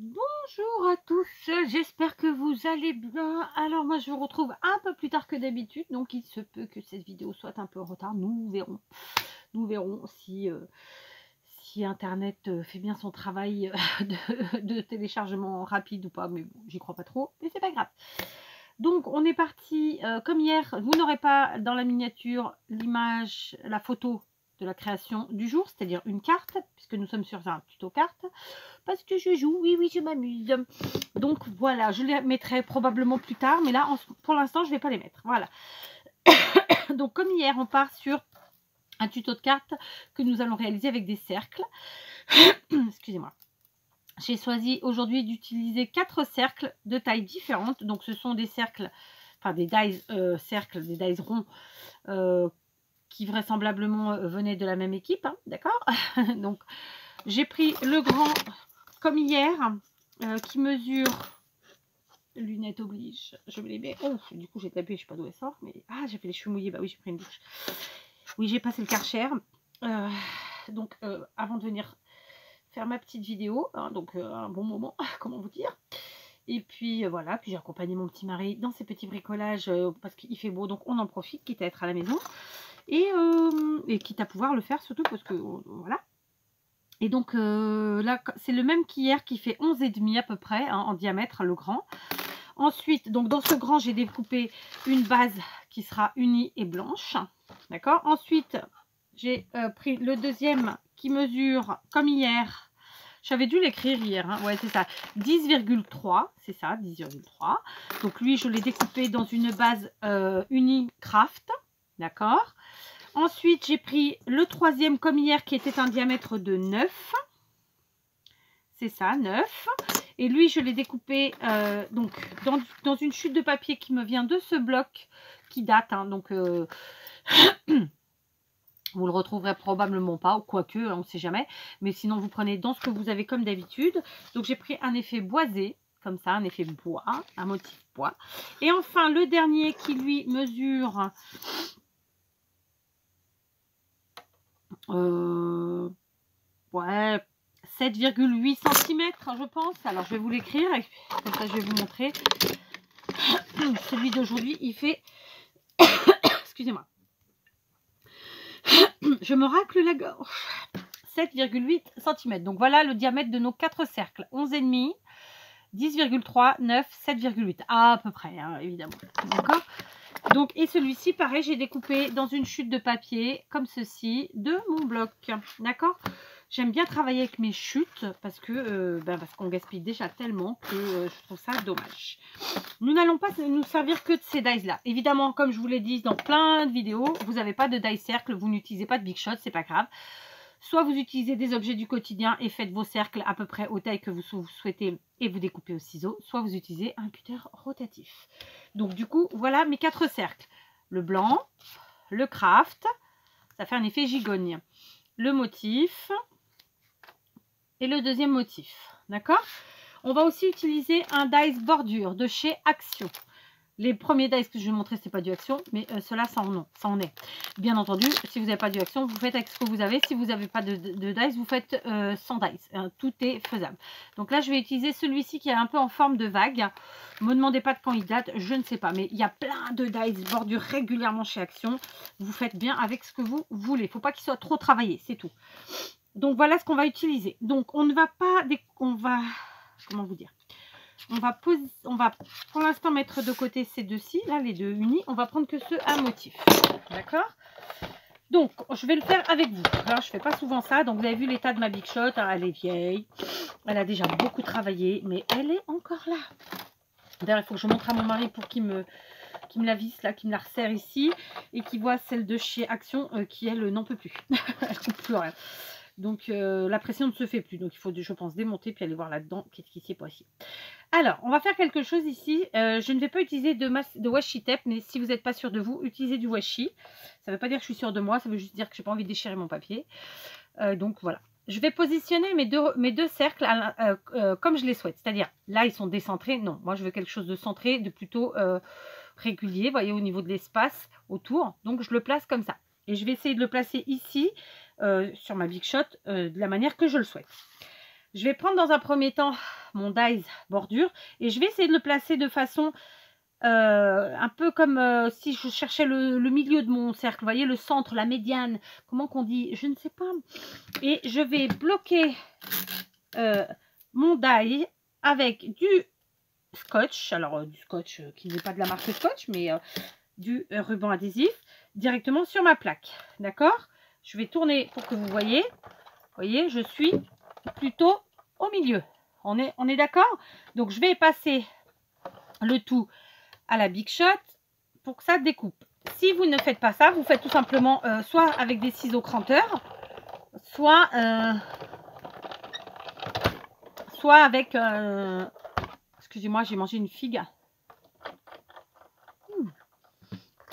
Bonjour à tous, j'espère que vous allez bien. Alors moi je vous retrouve un peu plus tard que d'habitude, donc il se peut que cette vidéo soit un peu en retard, nous verrons. Nous verrons si internet fait bien son travail de téléchargement rapide ou pas, mais bon, j'y crois pas trop, mais c'est pas grave. Donc on est parti, comme hier, vous n'aurez pas dans la miniature l'image, la photo de la création du jour, c'est-à-dire une carte, puisque nous sommes sur un tuto carte, parce que je joue, oui, je m'amuse. Donc voilà, je les mettrai probablement plus tard, mais là, pour l'instant, je ne vais pas les mettre. Voilà. Donc comme hier, on part sur un tuto de cartes que nous allons réaliser avec des cercles. Excusez-moi. J'ai choisi aujourd'hui d'utiliser 4 cercles de tailles différentes. Donc ce sont des cercles, enfin des dies cercles, des dies ronds qui vraisemblablement venaient de la même équipe, hein, d'accord. Donc j'ai pris le grand comme hier, qui mesure, lunettes oblige, je me les mets, oh, du coup j'ai tapé, je sais pas d'où elle sort, mais j'ai fait les cheveux mouillés, bah oui, j'ai pris une douche, oui, j'ai passé le Karcher, donc avant de venir faire ma petite vidéo, hein, donc un bon moment, comment vous dire. Et puis voilà, puis j'ai accompagné mon petit mari dans ses petits bricolages parce qu'il fait beau, donc on en profite, quitte à être à la maison, et quitte à pouvoir le faire surtout parce que voilà. Et donc là, c'est le même qu'hier qui fait 11,5 à peu près, hein, en diamètre, le grand. Ensuite, donc dans ce grand, j'ai découpé une base qui sera unie et blanche. D'accord. Ensuite, j'ai pris le deuxième qui mesure, comme hier, j'avais dû l'écrire hier, hein, ouais c'est ça, 10,3, c'est ça, 10,3. Donc lui, je l'ai découpé dans une base unie craft, d'accord. Ensuite, j'ai pris le troisième comme hier qui était un diamètre de 9. C'est ça, 9. Et lui, je l'ai découpé donc dans une chute de papier qui me vient de ce bloc qui date. Hein, donc, vous le retrouverez probablement pas, ou quoique, on ne sait jamais. Mais sinon, vous prenez dans ce que vous avez comme d'habitude. Donc, j'ai pris un effet boisé, comme ça, un effet bois, un motif bois. Et enfin, le dernier qui, lui, mesure... ouais, 7,8 cm, je pense. Alors, je vais vous l'écrire, comme ça, je vais vous montrer. Celui d'aujourd'hui, il fait... Excusez-moi. Je me racle la gorge. 7,8 cm. Donc, voilà le diamètre de nos 4 cercles. 11,5, 10,3, 9, 7,8. À peu près, hein, évidemment. D'accord. Donc, et celui-ci, pareil, j'ai découpé dans une chute de papier, comme ceci, de mon bloc. D'accord. J'aime bien travailler avec mes chutes parce qu'on gaspille déjà tellement que je trouve ça dommage. Nous n'allons pas nous servir que de ces dies là. Évidemment, comme je vous l'ai dit dans plein de vidéos, vous n'avez pas de die cercle, vous n'utilisez pas de big shot, c'est pas grave. Soit vous utilisez des objets du quotidien et faites vos cercles à peu près aux tailles que vous souhaitez et vous découpez au ciseau, soit vous utilisez un cutter rotatif. Donc du coup, voilà mes 4 cercles. Le blanc, le craft, ça fait un effet gigogne. Le motif et le deuxième motif. D'accord. On va aussi utiliser un dies bordure de chez Action. Les premiers dies que je vais montrer, ce n'est pas du Action, mais ceux-là, ça en est. Bien entendu, si vous n'avez pas du Action, vous faites avec ce que vous avez. Si vous n'avez pas de dice, vous faites sans dice. Tout est faisable. Donc là, je vais utiliser celui-ci qui est un peu en forme de vague. Ne me demandez pas de quand il date, je ne sais pas. Mais il y a plein de dice bordure régulièrement chez Action. Vous faites bien avec ce que vous voulez. Il ne faut pas qu'il soit trop travaillé, c'est tout. Donc voilà ce qu'on va utiliser. Donc on ne va pas... Comment vous dire? On va pour l'instant mettre de côté ces deux-ci, là, les deux unis. On va prendre que ceux à motif. D'accord. Donc, je vais le faire avec vous. Alors, je ne fais pas souvent ça. Donc, vous avez vu l'état de ma Big Shot. Hein, elle est vieille. Elle a déjà beaucoup travaillé. Mais elle est encore là. D'ailleurs, il faut que je montre à mon mari pour qu'il me la visse, là, qu'il me la resserre ici. Et qu'il voit celle de chez Action qui, elle, n'en peut plus. Elle ne coupe plus rien. Donc, la pression ne se fait plus. Donc, il faut, je pense, démonter puis aller voir là-dedans qu'est-ce qui s'est passé. Alors, on va faire quelque chose ici. Je ne vais pas utiliser de washi tape, mais si vous n'êtes pas sûr de vous, utilisez du washi. Ça ne veut pas dire que je suis sûre de moi, ça veut juste dire que je n'ai pas envie de déchirer mon papier. Donc, voilà. Je vais positionner mes deux cercles comme je les souhaite. C'est-à-dire, là, ils sont décentrés. Non, moi, je veux quelque chose de centré, de plutôt régulier, vous voyez, au niveau de l'espace autour. Donc, je le place comme ça. Et je vais essayer de le placer ici, sur ma Big Shot, de la manière que je le souhaite. Je vais prendre dans un premier temps mon dies bordure et je vais essayer de le placer de façon un peu comme si je cherchais le milieu de mon cercle, vous voyez, le centre, la médiane, comment qu'on dit, je ne sais pas. Et je vais bloquer mon die avec du scotch, alors du scotch qui n'est pas de la marque Scotch, mais du ruban adhésif directement sur ma plaque, d'accord? Je vais tourner pour que vous voyez. Vous voyez, je suis plutôt au milieu. On est d'accord? Donc je vais passer le tout à la Big Shot pour que ça découpe. Si vous ne faites pas ça, vous faites tout simplement soit avec des ciseaux cranteurs, soit avec excusez-moi, j'ai mangé une figue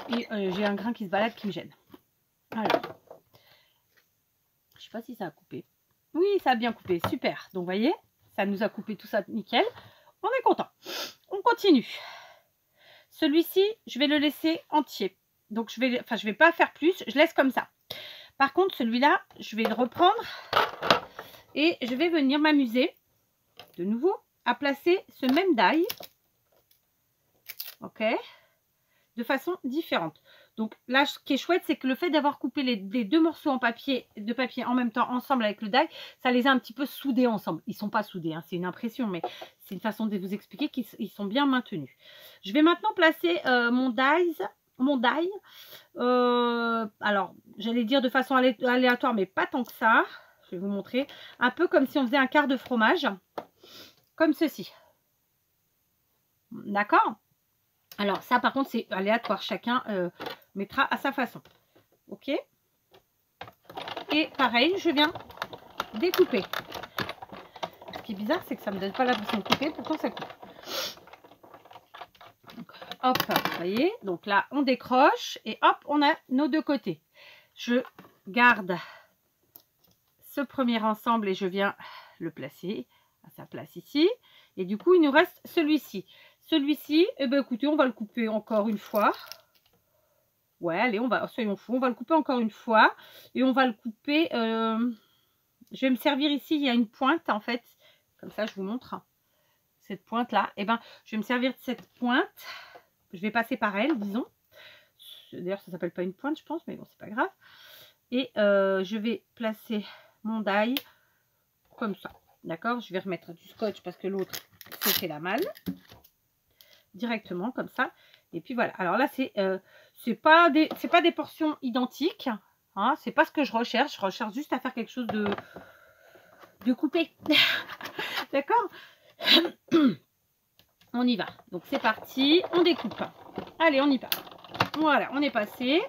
et j'ai un grain qui se balade qui me gêne. Alors, je sais pas si ça a coupé. Oui, ça a bien coupé, super. Donc vous voyez, ça nous a coupé tout ça nickel. On est content. On continue. Celui-ci, je vais le laisser entier. Donc je vais pas faire plus, je laisse comme ça. Par contre, celui-là, je vais le reprendre et je vais venir m'amuser de nouveau à placer ce même die, ok, de façon différente. Donc là, ce qui est chouette, c'est que le fait d'avoir coupé les deux morceaux de papier en même temps ensemble avec le die, ça les a un petit peu soudés ensemble. Ils ne sont pas soudés, hein, c'est une impression, mais c'est une façon de vous expliquer qu'ils sont bien maintenus. Je vais maintenant placer mon die. Alors, j'allais dire de façon aléatoire, mais pas tant que ça. Je vais vous montrer. Un peu comme si on faisait un quart de fromage. Comme ceci. D'accord? Alors, ça, par contre, c'est aléatoire. Chacun mettra à sa façon. Ok? Et pareil, je viens découper. Ce qui est bizarre, c'est que ça ne me donne pas l'impression de couper. Pourtant, ça coupe. Donc, hop, vous voyez? Donc là, on décroche. Et hop, on a nos deux côtés. Je garde ce premier ensemble et je viens le placer à sa place ici. Et du coup, il nous reste celui-ci. Celui-ci, eh ben, écoutez, on va le couper encore une fois. Ouais, allez, soyons fous, on va le couper encore une fois. Et on va le couper, je vais me servir ici, il y a une pointe en fait. Comme ça, je vous montre. Cette pointe-là, eh ben, je vais me servir de cette pointe. Je vais passer par elle, disons. D'ailleurs, ça s'appelle pas une pointe, je pense, mais bon, c'est pas grave. Et je vais placer mon die comme ça. D'accord? Je vais remettre du scotch parce que l'autre se fait la malle. Directement, comme ça. Et puis voilà. Alors là, c'est pas des portions identiques. Hein, c'est pas ce que je recherche. Je recherche juste à faire quelque chose de coupé. D'accord? On y va. Donc c'est parti. On découpe. Allez, on y va. Voilà, on est passé.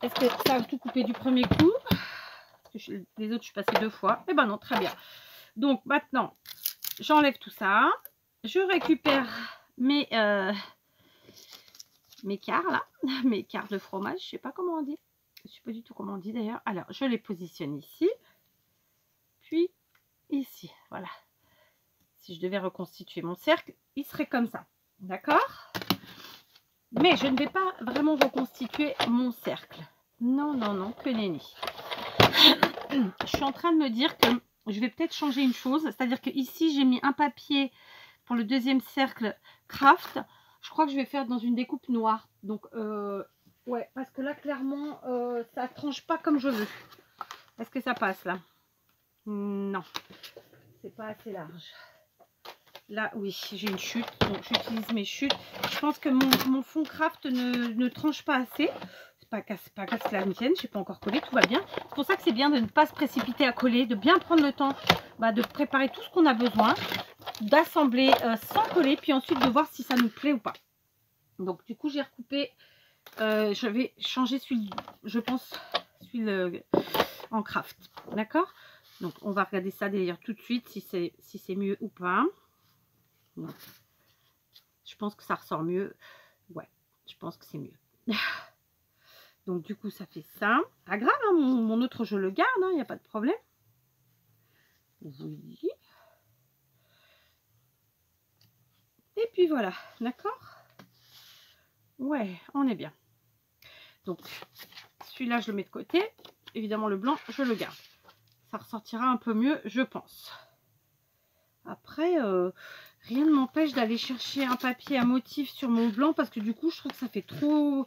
Est-ce que ça a tout coupé du premier coup? Parce que les autres, je suis passée 2 fois. Eh ben non, très bien. Donc maintenant, j'enlève tout ça. Je récupère mes quarts là, mes quarts de fromage. Je sais pas comment on dit. Je sais pas du tout comment on dit d'ailleurs. Alors, je les positionne ici. Puis ici. Voilà. Si je devais reconstituer mon cercle, il serait comme ça. D'accord? Mais je ne vais pas vraiment reconstituer mon cercle. Non, non, non, que nenni. Je suis en train de me dire que je vais peut-être changer une chose. C'est-à-dire que ici, j'ai mis un papier pour le deuxième cercle craft. Je crois que je vais faire dans une découpe noire. Donc, ouais, parce que là, clairement, ça tranche pas comme je veux. Est-ce que ça passe là? Non, c'est pas assez large. Là, oui, j'ai une chute, donc j'utilise mes chutes. Je pense que mon fond craft ne tranche pas assez. C'est pas grave que la mienne, je n'ai pas encore collé, tout va bien. C'est pour ça que c'est bien de ne pas se précipiter à coller, de bien prendre le temps de préparer tout ce qu'on a besoin, d'assembler sans coller, puis ensuite de voir si ça nous plaît ou pas. Donc du coup, j'ai recoupé, je vais changer celui, je pense, celui en craft, d'accord? Donc on va regarder ça d'ailleurs tout de suite, si c'est mieux ou pas. Non. Je pense que ça ressort mieux. Ouais, je pense que c'est mieux. Donc du coup, ça fait ça. Pas grave, hein, mon autre, je le garde, il n'y a pas de problème. Oui. Et puis voilà, d'accord? Ouais, on est bien. Donc, celui-là, je le mets de côté. Évidemment, le blanc, je le garde. Ça ressortira un peu mieux, je pense. Après, rien ne m'empêche d'aller chercher un papier à motif sur mon blanc parce que du coup, je trouve que ça fait trop...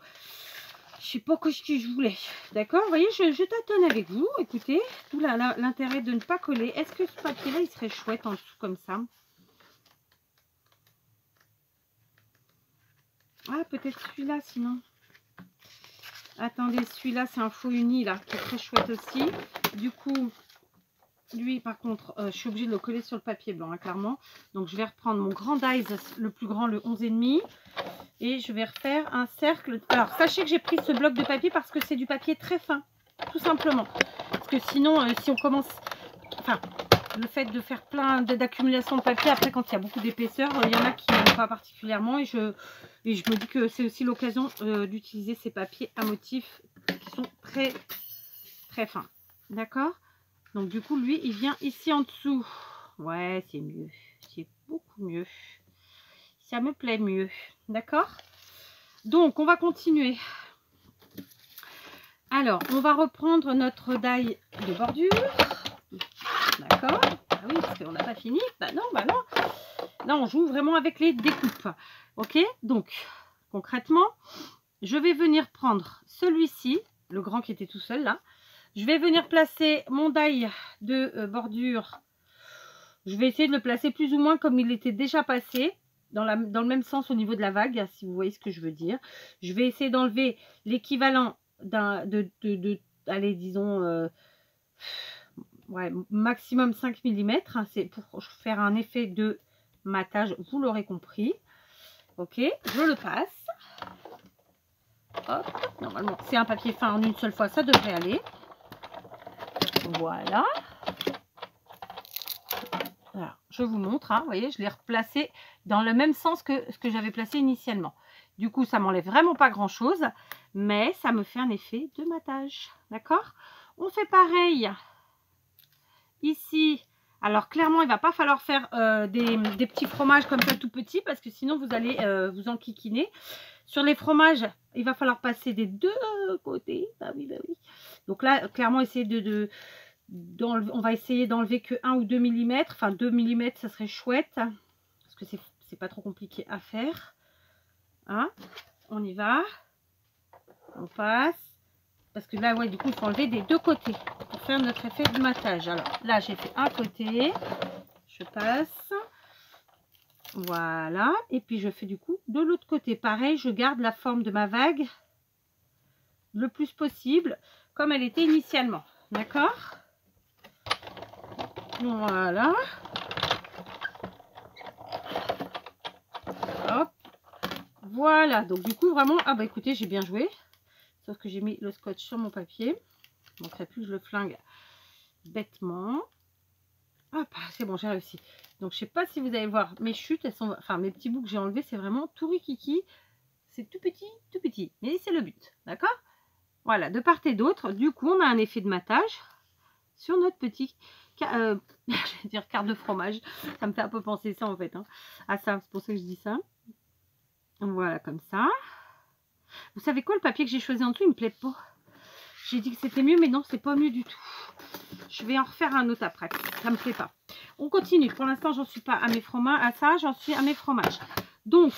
Je sais pas ce que je voulais. D'accord? Vous voyez, je tâtonne avec vous. Écoutez, tout l'intérêt de ne pas coller. Est-ce que ce papier-là, il serait chouette en dessous comme ça? Ah, peut-être celui-là, sinon. Attendez, celui-là, c'est un faux uni, là, qui est très chouette aussi. Du coup, lui, par contre, je suis obligée de le coller sur le papier blanc, hein, clairement. Donc, je vais reprendre mon grand dies, le plus grand, le 11,5. Et je vais refaire un cercle. Alors, sachez que j'ai pris ce bloc de papier parce que c'est du papier très fin, tout simplement. Parce que sinon, si on commence... Enfin, le fait de faire plein d'accumulation de papier, après, quand il y a beaucoup d'épaisseur, il y en a qui n'aiment pas particulièrement. Et je me dis que c'est aussi l'occasion d'utiliser ces papiers à motifs qui sont très, très fins. D'accord? Donc, du coup, lui, il vient ici en dessous. Ouais, c'est mieux. C'est beaucoup mieux. Ça me plaît mieux. D'accord? Donc, on va continuer. Alors, on va reprendre notre die de bordure. D'accord? Ah oui, parce qu'on n'a pas fini. Bah non, bah non. Là, on joue vraiment avec les découpes. Ok? Donc, concrètement, je vais venir prendre celui-ci, le grand qui était tout seul là. Je vais venir placer mon die de bordure. Je vais essayer de le placer plus ou moins comme il était déjà passé. Dans le même sens au niveau de la vague, si vous voyez ce que je veux dire. Je vais essayer d'enlever l'équivalent allez, disons, ouais, maximum 5 mm. Hein, c'est pour faire un effet de matage, vous l'aurez compris. Ok, je le passe. Hop, normalement, c'est un papier fin en une seule fois, ça devrait aller. Voilà. Alors, je vous montre, hein, vous voyez, je l'ai replacé dans le même sens que ce que j'avais placé initialement. Du coup, ça m'enlève vraiment pas grand chose, mais ça me fait un effet de matage. D'accord? On fait pareil ici. Alors, clairement, il va pas falloir faire des petits fromages comme ça tout petits parce que sinon, vous allez vous enquiquiner. Sur les fromages, il va falloir passer des deux côtés. Bah oui, bah oui. Donc là, clairement, essayer on va essayer d'enlever que 1 ou 2 mm. Enfin, 2 mm, ça serait chouette. Parce que c'est pas trop compliqué à faire. Hein? On y va. On passe. Parce que là, ouais, du coup, il faut enlever des deux côtés pour faire notre effet de matage. Alors, là, j'ai fait un côté. Je passe. Voilà. Et puis, je fais du coup de l'autre côté. Pareil, je garde la forme de ma vague le plus possible comme elle était initialement. D'accord? Voilà. Hop. Voilà. Donc, du coup, vraiment... Ah, bah, écoutez, j'ai bien joué. Sauf que j'ai mis le scotch sur mon papier. Il ne manquerait plus que je le flingue bêtement. Hop, c'est bon, j'ai réussi. Donc, je ne sais pas si vous allez voir mes chutes. Elles sont... Enfin, mes petits bouts que j'ai enlevés, c'est vraiment tout rikiki. C'est tout petit, tout petit. Mais c'est le but. D'accord? Voilà, de part et d'autre. Du coup, on a un effet de matage sur notre petit... je vais dire quart de fromage. Ça me fait un peu penser ça, en fait. Hein, à ça, c'est pour ça que je dis ça. Voilà, comme ça. Vous savez quoi, le papier que j'ai choisi en dessous, il me plaît pas. J'ai dit que c'était mieux, mais non, c'est pas mieux du tout. Je vais en refaire un autre après. Ça me plaît pas. On continue. Pour l'instant, j'en suis pas à mes fromages. À ça, j'en suis à mes fromages. Donc,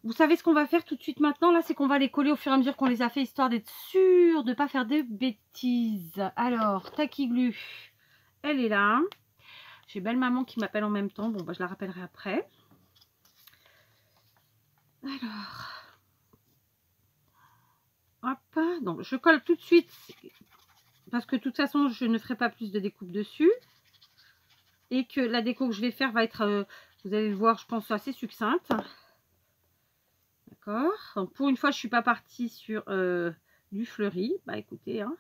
vous savez ce qu'on va faire tout de suite maintenant, là, c'est qu'on va les coller au fur et à mesure qu'on les a fait, histoire d'être sûr de ne pas faire de bêtises. Alors, Taquiglu, elle est là. J'ai belle maman qui m'appelle en même temps. Bon, bah, je la rappellerai après. Alors, hop, donc je colle tout de suite parce que de toute façon, je ne ferai pas plus de découpe dessus. Et que la déco que je vais faire va être, vous allez le voir, je pense, assez succincte. D'accord. Donc, pour une fois, je ne suis pas partie sur du fleuri. Bah, écoutez, hein.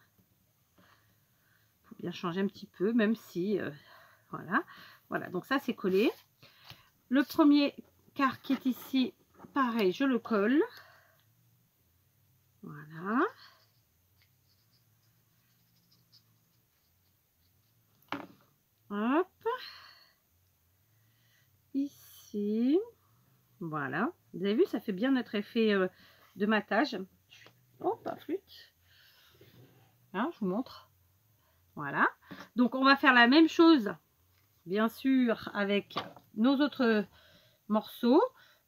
Faut bien changer un petit peu, même si, voilà. Voilà, donc ça, c'est collé. Le premier quart qui est ici, pareil, je le colle. Voilà. Hop. Ici. Voilà. Vous avez vu, ça fait bien notre effet de matage. Oh, pas flûte. Hein, je vous montre. Voilà. Donc, on va faire la même chose bien sûr avec nos autres morceaux.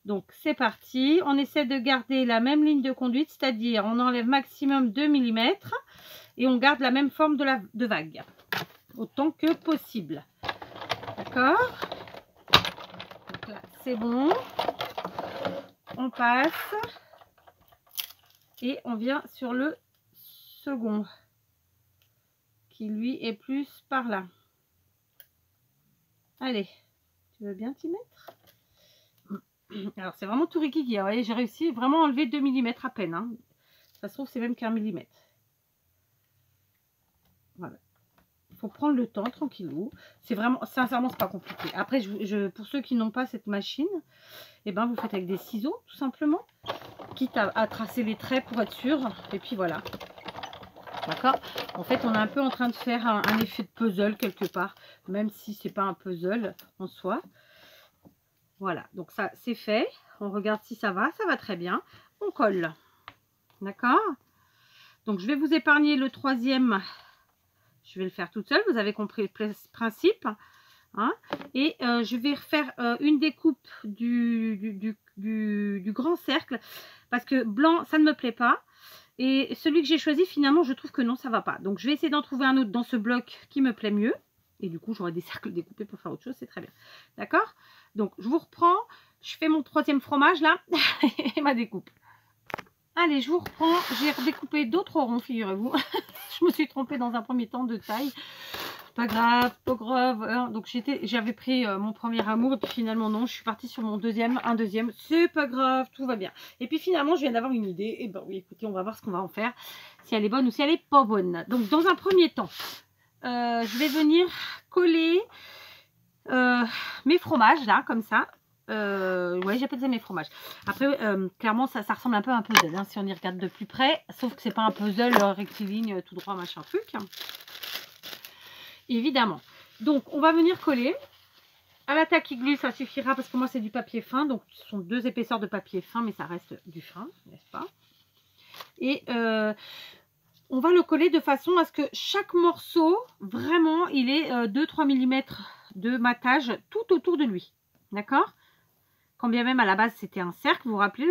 Donc c'est parti, on essaie de garder la même ligne de conduite, c'est-à-dire on enlève maximum 2 mm et on garde la même forme de vague, autant que possible. D'accord? Donc là c'est bon, on passe et on vient sur le second qui lui est plus par là. Allez, tu veux bien t'y mettre? Alors c'est vraiment tout rikiki, vous voyez, j'ai réussi vraiment à enlever 2 mm à peine, hein. Ça se trouve c'est même qu'un millimètre. Voilà, il faut prendre le temps tranquillou, c'est vraiment, sincèrement c'est pas compliqué. Après pour ceux qui n'ont pas cette machine, et ben vous faites avec des ciseaux tout simplement, quitte à tracer les traits pour être sûr, et puis voilà. D'accord, en fait on est un peu en train de faire un effet de puzzle quelque part, même si c'est pas un puzzle en soi. Voilà, donc ça c'est fait. On regarde si ça va très bien. On colle. D'accord? Donc je vais vous épargner le troisième. Je vais le faire toute seule. Vous avez compris le principe. Hein? Et je vais refaire une découpe du grand cercle. Parce que blanc, ça ne me plaît pas. Et celui que j'ai choisi, finalement, je trouve que non, ça va pas. Donc je vais essayer d'en trouver un autre dans ce bloc qui me plaît mieux. Et du coup, j'aurai des cercles découpés pour faire autre chose. C'est très bien. D'accord? Donc, je vous reprends. Je fais mon troisième fromage, là. Et ma découpe. Allez, je vous reprends. J'ai redécoupé d'autres ronds, figurez-vous. Je me suis trompée dans un premier temps de taille. Pas grave, pas grave. Donc, j'avais pris mon premier amour. Et puis, finalement, non. Je suis partie sur mon deuxième. Un deuxième. C'est pas grave. Tout va bien. Et puis, finalement, je viens d'avoir une idée. Et ben oui, écoutez, on va voir ce qu'on va en faire. Si elle est bonne ou si elle est pas bonne. Donc, dans un premier temps, je vais venir coller mes fromages là comme ça. Ouais, j'appelle ça mes fromages. Après clairement ça ressemble un peu à un puzzle, hein, si on y regarde de plus près, sauf que c'est pas un puzzle rectiligne tout droit machin truc, évidemment. Donc on va venir coller à la tacky glue, ça suffira parce que moi c'est du papier fin, donc ce sont 2 épaisseurs de papier fin, mais ça reste du fin, n'est-ce pas? Et on va le coller de façon à ce que chaque morceau, vraiment, il ait 2-3 mm de matage tout autour de lui. D'accord? Quand bien même à la base c'était un cercle, vous vous rappelez,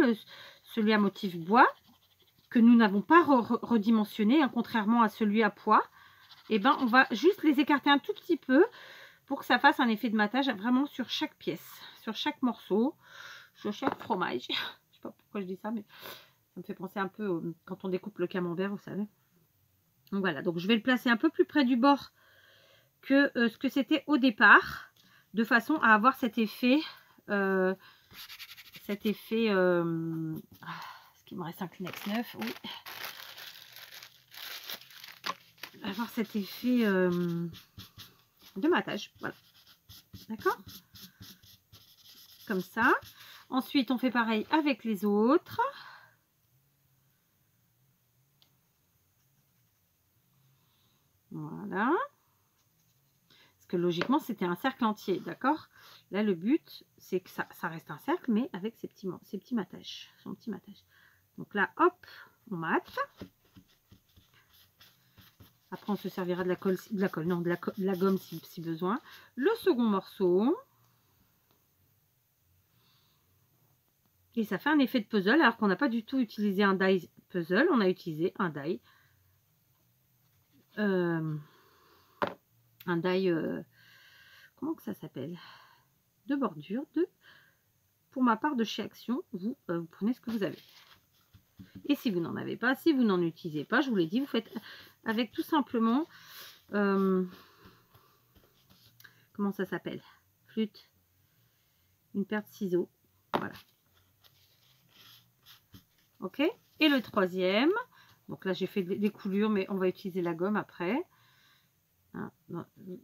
celui à motif bois, que nous n'avons pas redimensionné, hein, contrairement à celui à pois. Et ben on va juste les écarter un tout petit peu pour que ça fasse un effet de matage vraiment sur chaque pièce, sur chaque morceau, sur chaque fromage. Je sais pas pourquoi je dis ça, mais ça me fait penser un peu quand on découpe le camembert, vous savez. Donc voilà, donc je vais le placer un peu plus près du bord que ce que c'était au départ, de façon à avoir cet effet, est-ce qu'il me reste un Kleenex neuf? Oui. Avoir cet effet de matage, voilà. D'accord? Comme ça. Ensuite, on fait pareil avec les autres. Voilà. Parce que logiquement, c'était un cercle entier, d'accord? Là, le but, c'est que ça reste un cercle, mais avec ses petits matages. Son petit matage. Donc là, hop, on mate. Après, on se servira de la gomme si besoin. Le second morceau. Et ça fait un effet de puzzle, alors qu'on n'a pas du tout utilisé un die puzzle. On a utilisé un die. Comment que ça s'appelle? De bordure. Pour ma part, de chez Action, vous prenez ce que vous avez. Et si vous n'en avez pas, si vous n'en utilisez pas, je vous l'ai dit, vous faites avec tout simplement, comment ça s'appelle? Flûte, une paire de ciseaux, voilà. Ok. Et le troisième, donc là j'ai fait des coulures, mais on va utiliser la gomme après. Hein,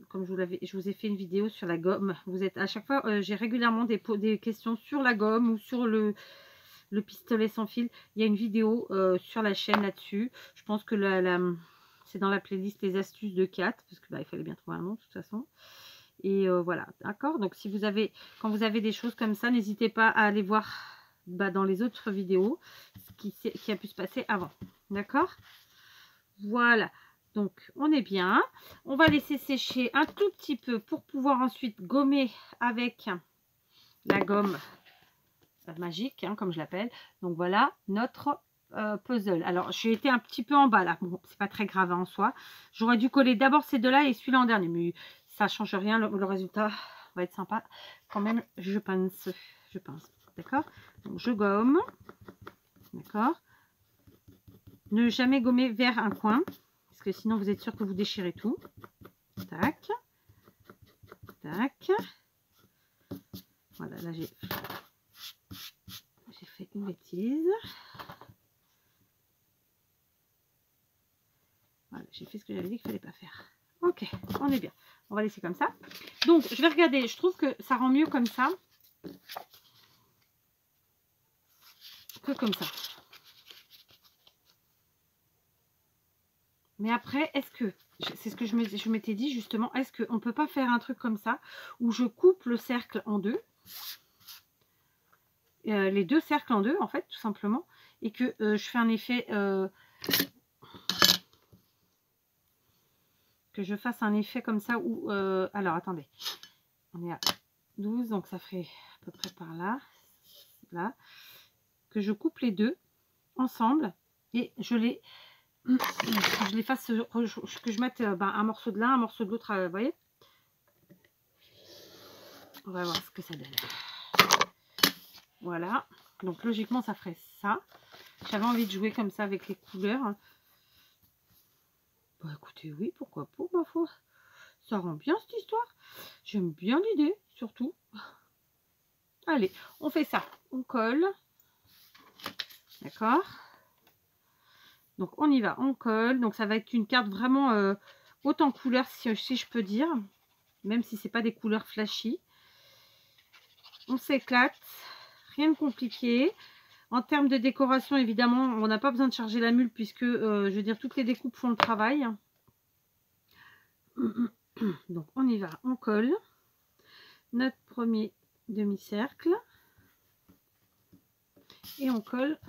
comme je vous ai fait une vidéo sur la gomme, vous êtes à chaque fois, j'ai régulièrement des questions sur la gomme ou sur le pistolet sans fil. Il y a une vidéo sur la chaîne là-dessus. Je pense que c'est dans la playlist les astuces de Kat, parce que il fallait bien trouver un nom de toute façon. Et voilà, d'accord. Donc si vous avez, quand vous avez des choses comme ça, n'hésitez pas à aller voir dans les autres vidéos ce qui a pu se passer avant. D'accord? Voilà. Donc, on est bien. On va laisser sécher un tout petit peu pour pouvoir ensuite gommer avec la gomme magique, hein, comme je l'appelle. Donc, voilà notre puzzle. Alors, j'ai été un petit peu en bas là. Bon, c'est pas très grave, hein, en soi. J'aurais dû coller d'abord ces deux-là et celui-là en dernier. Mais ça change rien. Le résultat va être sympa quand même, je pense. D'accord? Donc, je gomme. D'accord? Ne jamais gommer vers un coin. Parce que sinon, vous êtes sûr que vous déchirez tout. Tac. Tac. Voilà, là, j'ai fait une bêtise. Voilà, j'ai fait ce que j'avais dit qu'il ne fallait pas faire. Ok, on est bien. On va laisser comme ça. Donc, je vais regarder. Je trouve que ça rend mieux comme ça que comme ça. Mais après, est-ce que, c'est ce que je m'étais dit justement, est-ce qu'on ne peut pas faire un truc comme ça, où je coupe le cercle en deux, les deux cercles en deux, en fait, tout simplement, et que je fais un effet, que je fasse un effet comme ça, où, alors, attendez, on est à 12, donc ça ferait à peu près par là, là, que je coupe les deux ensemble, et je les fasse, que je mette un morceau de l'un, un morceau de l'autre, vous voyez. On va voir ce que ça donne. Voilà, donc logiquement ça ferait ça. J'avais envie de jouer comme ça avec les couleurs. Bah écoutez, oui, pourquoi pas, ma foi. Ça rend bien cette histoire. J'aime bien l'idée, surtout. Allez, on fait ça. On colle. D'accord. Donc on y va, on colle. Donc ça va être une carte vraiment haute en couleurs, si je peux dire. Même si c'est pas des couleurs flashy. On s'éclate. Rien de compliqué. En termes de décoration, évidemment, on n'a pas besoin de charger la mule puisque, je veux dire, toutes les découpes font le travail. Donc, on y va. On colle notre premier demi-cercle. Et on colle,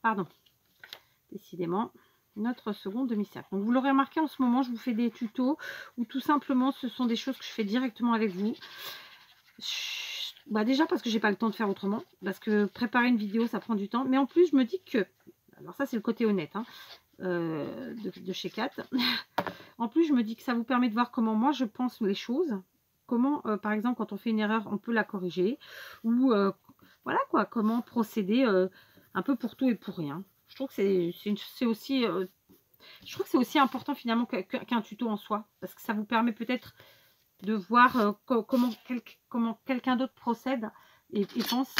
pardon, décidément, notre second demi-cercle. Donc, vous l'aurez remarqué, en ce moment, je vous fais des tutos où tout simplement, ce sont des choses que je fais directement avec vous. Bah déjà parce que j'ai pas le temps de faire autrement, parce que préparer une vidéo ça prend du temps, mais en plus je me dis que, alors ça c'est le côté honnête hein, de chez Kat, en plus je me dis que ça vous permet de voir comment moi je pense les choses, comment par exemple quand on fait une erreur on peut la corriger, ou voilà quoi, comment procéder un peu pour tout et pour rien. Je trouve que c'est aussi, je trouve que c'est aussi important finalement qu'un tuto en soi, parce que ça vous permet peut-être de voir comment quelqu'un d'autre procède et pense,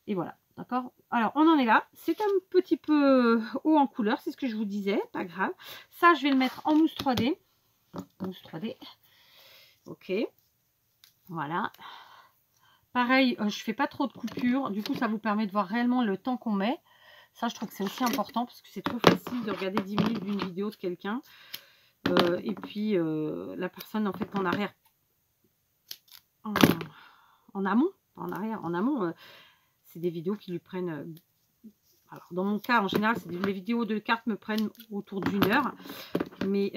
et voilà, d'accord. Alors, on en est là. C'est un petit peu haut en couleur, c'est ce que je vous disais, pas grave. Ça, je vais le mettre en mousse 3D. Mousse 3D. Ok. Voilà. Pareil, je fais pas trop de coupures. Du coup, ça vous permet de voir réellement le temps qu'on met. Ça, je trouve que c'est aussi important parce que c'est trop facile de regarder 10 minutes d'une vidéo de quelqu'un. Et puis la personne en fait en arrière, en amont, pas en arrière, en amont, c'est des vidéos qui lui prennent, alors dans mon cas en général les vidéos de cartes me prennent autour d'1 heure, mais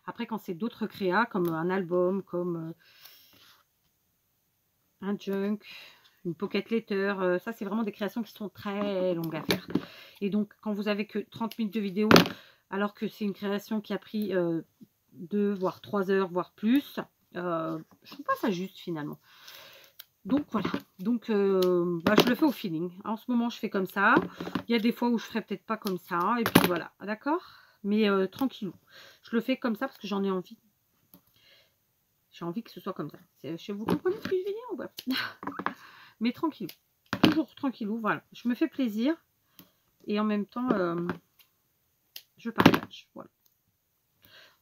après quand c'est d'autres créas comme un album, comme un junk, une pocket letter, ça c'est vraiment des créations qui sont très longues à faire, et donc quand vous avez que 30 minutes de vidéo alors que c'est une création qui a pris 2 voire 3 heures voire plus, je trouve pas ça juste finalement. Donc voilà, donc je le fais au feeling. En ce moment je fais comme ça, il y a des fois où je ferai peut-être pas comme ça, et puis voilà, d'accord, mais tranquillou. Je le fais comme ça parce que j'en ai envie. J'ai envie que ce soit comme ça. Vous comprenez ce que je veux dire ou pas? Mais tranquillou, toujours tranquillou, voilà. Je me fais plaisir et en même temps je partage, voilà.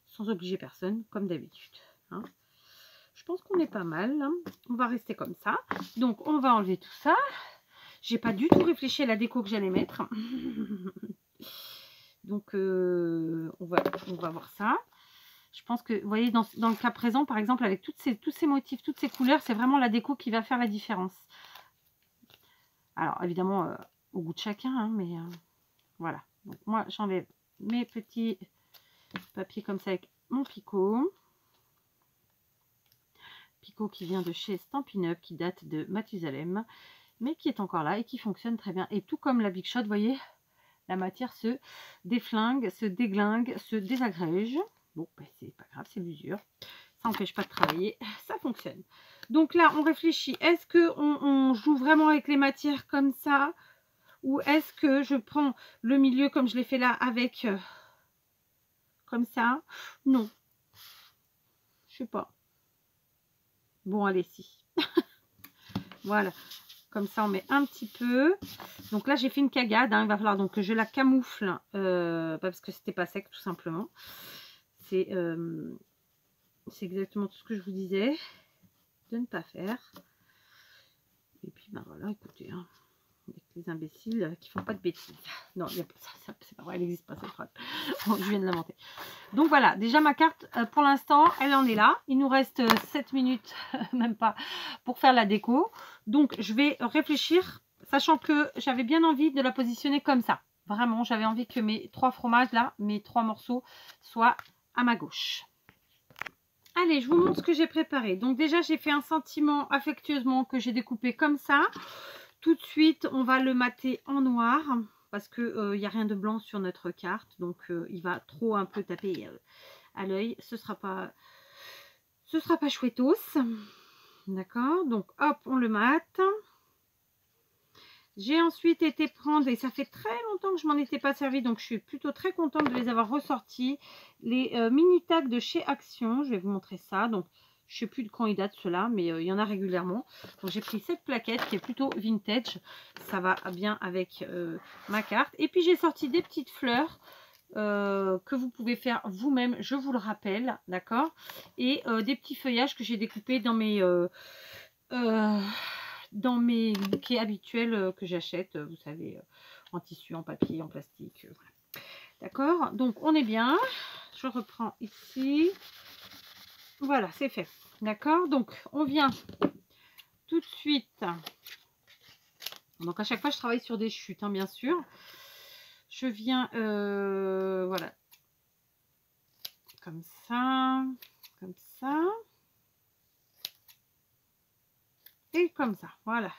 Sans obliger personne, comme d'habitude. Hein. Je pense qu'on est pas mal. Hein. On va rester comme ça. Donc, on va enlever tout ça. J'ai pas du tout réfléchi à la déco que j'allais mettre. Donc, on va voir ça. Je pense que, vous voyez, dans le cas présent, par exemple, avec tous ces motifs, toutes ces couleurs, c'est vraiment la déco qui va faire la différence. Alors, évidemment, au goût de chacun, hein, mais voilà. Donc, moi, j'enlève mes petits papiers comme ça avec mon picot. Picot qui vient de chez Stampin' Up, qui date de Mathusalem, mais qui est encore là et qui fonctionne très bien. Et tout comme la Big Shot, vous voyez, la matière se déflingue, se déglingue, se désagrège. Bon, ben, c'est pas grave, c'est l'usure. Ça n'empêche pas de travailler, ça fonctionne. Donc là, on réfléchit. Est-ce qu'on joue vraiment avec les matières comme ça? Ou est-ce que je prends le milieu comme je l'ai fait là avec... comme ça? Non. Je sais pas. Bon, allez, si. Voilà. Comme ça, on met un petit peu. Donc là, j'ai fait une cagade. Hein. Il va falloir donc que je la camoufle. Parce que c'était pas sec, tout simplement. C'est exactement tout ce que je vous disais. De ne pas faire. Et puis, ben voilà, écoutez. Hein, avec les imbéciles qui font pas de bêtises. Non, il y a pas ça c'est pas vrai, elle n'existe pas cette phrase. Bon, je viens de l'inventer. Donc voilà, déjà ma carte, pour l'instant, elle en est là. Il nous reste 7 minutes, même pas, pour faire la déco. Donc je vais réfléchir, sachant que j'avais bien envie de la positionner comme ça. Vraiment, j'avais envie que mes 3 fromages là, mes 3 morceaux, soient à ma gauche. Allez, je vous montre ce que j'ai préparé. Donc déjà, j'ai fait un sentiment affectueusement que j'ai découpé comme ça. Tout de suite, on va le mater en noir parce qu'il n'y a rien de blanc sur notre carte. Donc, il va trop un peu taper à l'œil. Ce sera pas chouettos. D'accord. Donc, hop, on le mate. J'ai ensuite été prendre, et ça fait très longtemps que je m'en étais pas servi, donc je suis plutôt très contente de les avoir ressortis. Les mini tags de chez Action. Je vais vous montrer ça. Donc, je sais plus de quand ils datent ceux-là, mais il y en a régulièrement. Donc j'ai pris cette plaquette qui est plutôt vintage. Ça va bien avec ma carte. Et puis j'ai sorti des petites fleurs que vous pouvez faire vous-même, je vous le rappelle, d'accord. Et des petits feuillages que j'ai découpés dans mes bouquets habituels que j'achète, vous savez, en tissu, en papier, en plastique. Voilà. D'accord, donc on est bien. Je reprends ici. Voilà, c'est fait. D'accord, donc on vient tout de suite. Donc à chaque fois, je travaille sur des chutes, hein, bien sûr. Je viens, voilà, comme ça, et comme ça. Voilà.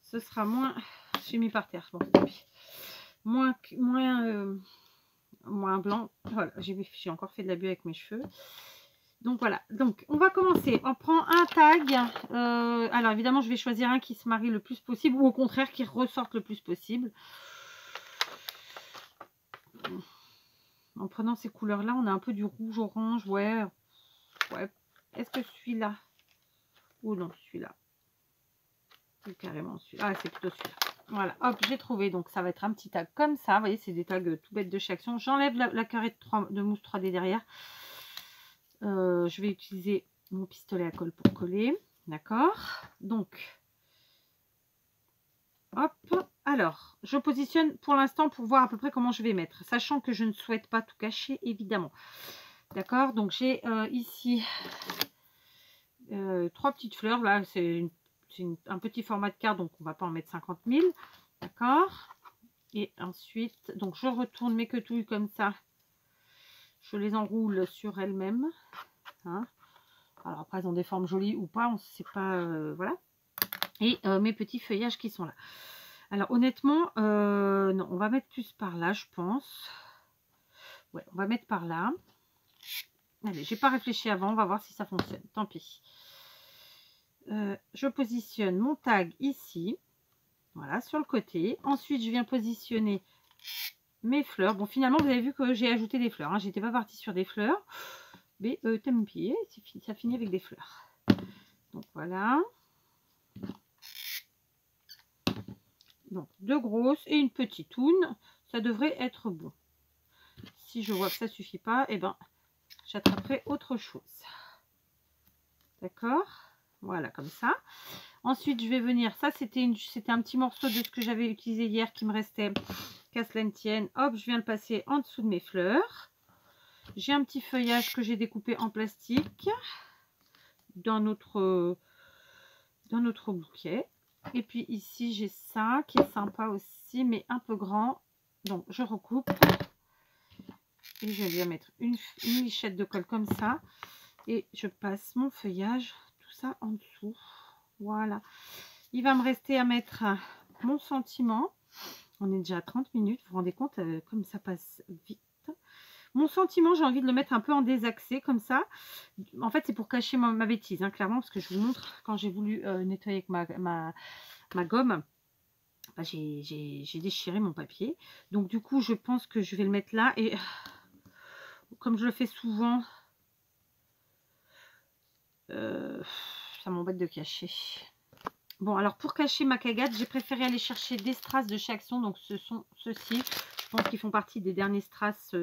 Ce sera moins. J'ai mis par terre. Bon, moins blanc. Voilà, j'ai encore fait de l'abus avec mes cheveux. Donc voilà, donc on va commencer. On prend un tag. Alors évidemment, je vais choisir un qui se marie le plus possible ou au contraire qui ressorte le plus possible. En prenant ces couleurs-là, on a un peu du rouge-orange. Ouais. Est-ce que celui-là? Oh non, celui-là. C'est carrément celui-là. Ah, c'est plutôt celui-là. Voilà, hop, j'ai trouvé. Donc ça va être un petit tag comme ça. Vous voyez, c'est des tags tout bêtes de chez Action. J'enlève la carrée de mousse 3D derrière. Je vais utiliser mon pistolet à colle pour coller. D'accord. Donc, hop. Alors, je positionne pour l'instant pour voir à peu près comment je vais mettre. Sachant que je ne souhaite pas tout cacher, évidemment. D'accord. Donc, j'ai ici 3 petites fleurs. Là, c'est un petit format de carte. Donc, on ne va pas en mettre 50 000. D'accord. Et ensuite, donc je retourne mes quetouilles comme ça. Je les enroule sur elles-mêmes. Hein. Alors après, elles ont des formes jolies ou pas, on ne sait pas. Voilà. Et mes petits feuillages qui sont là. Alors honnêtement, non, on va mettre plus par là, je pense. Ouais, on va mettre par là. Allez, j'ai pas réfléchi avant, on va voir si ça fonctionne. Tant pis. Je positionne mon tag ici. Voilà, sur le côté. Ensuite, je viens positionner mes fleurs. Bon, finalement, vous avez vu que j'ai ajouté des fleurs. Hein. J'étais pas partie sur des fleurs. Mais tant pis, ça finit avec des fleurs. Donc, voilà. Donc, 2 grosses et une petite toune. Ça devrait être bon. Si je vois que ça ne suffit pas, eh ben, j'attraperai autre chose. D'accord? Voilà, comme ça. Ensuite, je vais venir. Ça, c'était un petit morceau de ce que j'avais utilisé hier qui me restait. Qu'à cela ne tienne. Hop, je viens le passer en dessous de mes fleurs. J'ai un petit feuillage que j'ai découpé en plastique dans notre bouquet. Et puis ici, j'ai ça qui est sympa aussi, mais un peu grand. Donc, je recoupe. Et je vais bien mettre une lichette de colle comme ça. Et je passe mon feuillage, tout ça en dessous. Voilà. Il va me rester à mettre mon sentiment. On est déjà à 30 minutes. Vous vous rendez compte comme ça passe vite. Mon sentiment, j'ai envie de le mettre un peu en désaxé comme ça. En fait, c'est pour cacher ma bêtise, hein, clairement, parce que je vous montre quand j'ai voulu nettoyer avec ma gomme. Bah, j'ai déchiré mon papier. Donc, du coup, je pense que je vais le mettre là. Et comme je le fais souvent, ça m'embête de cacher. Bon, alors pour cacher ma cagade, j'ai préféré aller chercher des strass de chez Action. Donc, ce sont ceux-ci. Je pense qu'ils font partie des derniers strass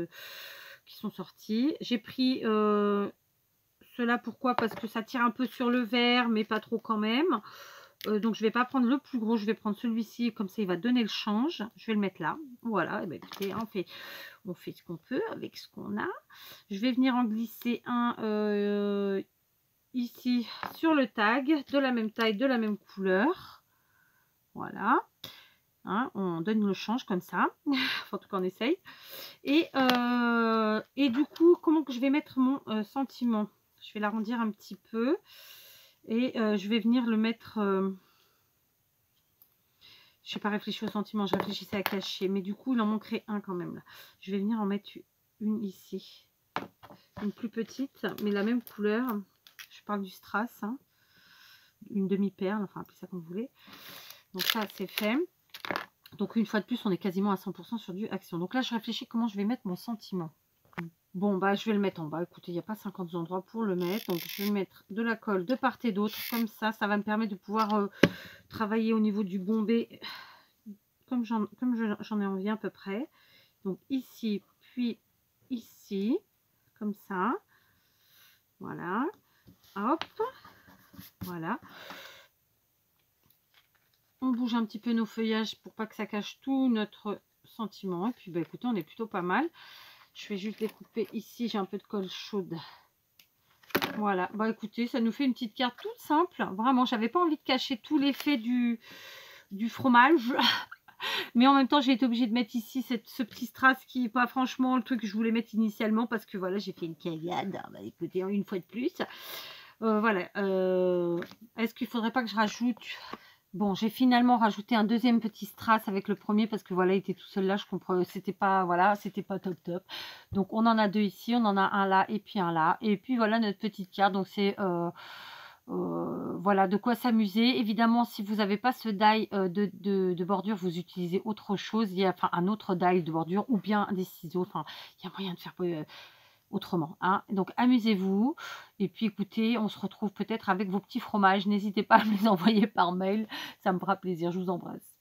qui sont sortis. J'ai pris ceux-là, pourquoi? Parce que ça tire un peu sur le vert, mais pas trop quand même. Donc, je ne vais pas prendre le plus gros. Je vais prendre celui-ci. Comme ça, il va donner le change. Je vais le mettre là. Voilà. Et bien, écoutez, on fait ce qu'on peut avec ce qu'on a. Je vais venir en glisser un ici sur le tag, de la même taille, de la même couleur. Voilà. Hein, on donne le change comme ça. En tout cas, on essaye. Et du coup, comment que je vais mettre mon sentiment? Je vais l'arrondir un petit peu. Et je vais venir le mettre... je n'ai pas réfléchi au sentiment, je réfléchissais à cacher. Mais du coup, il en manquerait un quand même. Là. Je vais venir en mettre une ici. Une plus petite, mais la même couleur. Je parle du strass. Hein. Une demi-perle, enfin appelez ça comme vous voulez. Donc ça, c'est fait. Donc une fois de plus, on est quasiment à 100% sur du Action. Donc là, je réfléchis comment je vais mettre mon sentiment. Bon, bah, je vais le mettre en bas. Écoutez, il n'y a pas 50 endroits pour le mettre. Donc, je vais mettre de la colle de part et d'autre. Comme ça va me permettre de pouvoir travailler au niveau du bombé comme j'en ai envie à peu près. Donc, ici, puis ici. Comme ça. Voilà. Hop. Voilà. On bouge un petit peu nos feuillages pour pas que ça cache tout notre sentiment. Et puis, bah, écoutez, on est plutôt pas mal. Je vais juste les couper ici. J'ai un peu de colle chaude. Voilà. Bah, écoutez, ça nous fait une petite carte toute simple. Vraiment, j'avais pas envie de cacher tout l'effet du fromage. Mais en même temps, j'ai été obligée de mettre ici ce petit strass qui n'est pas franchement le truc que je voulais mettre initialement. Parce que voilà, j'ai fait une cagade. Bah, écoutez, une fois de plus. Voilà. Est-ce qu'il faudrait pas que je rajoute... Bon, j'ai finalement rajouté un deuxième petit strass avec le premier parce que voilà, il était tout seul là, je comprends, c'était pas, voilà, c'était pas top top. Donc on en a deux ici, on en a un là et puis un là. Et puis voilà notre petite carte, donc c'est voilà de quoi s'amuser. Évidemment, si vous n'avez pas ce die de bordure, vous utilisez autre chose, il y a enfin un autre die de bordure ou bien des ciseaux, enfin il y a moyen de faire autrement. Hein. Donc amusez-vous. Et puis écoutez, on se retrouve peut-être avec vos petits fromages. N'hésitez pas à me les envoyer par mail. Ça me fera plaisir. Je vous embrasse.